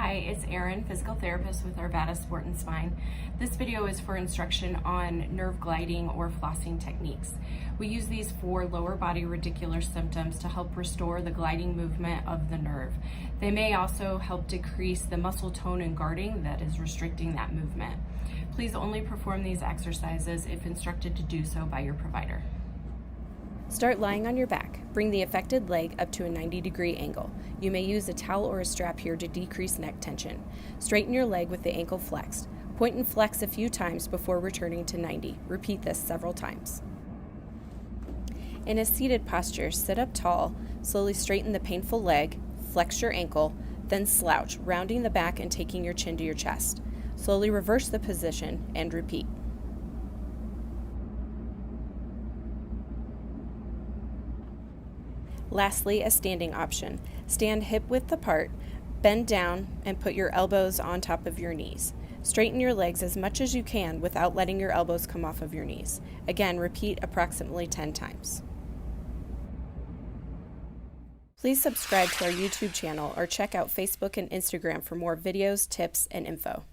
Hi, it's Erin, physical therapist with Arvada Sport and Spine. This video is for instruction on nerve gliding or flossing techniques. We use these for lower body radicular symptoms to help restore the gliding movement of the nerve. They may also help decrease the muscle tone and guarding that is restricting that movement. Please only perform these exercises if instructed to do so by your provider. Start lying on your back. Bring the affected leg up to a 90-degree angle. You may use a towel or a strap here to decrease neck tension. Straighten your leg with the ankle flexed. Point and flex a few times before returning to 90. Repeat this several times. In a seated posture, sit up tall, slowly straighten the painful leg, flex your ankle, then slouch, rounding the back and taking your chin to your chest. Slowly reverse the position and repeat. Lastly, a standing option. Stand hip width apart, bend down, and put your elbows on top of your knees. Straighten your legs as much as you can without letting your elbows come off of your knees. Again, repeat approximately 10 times. Please subscribe to our YouTube channel or check out Facebook and Instagram for more videos, tips, and info.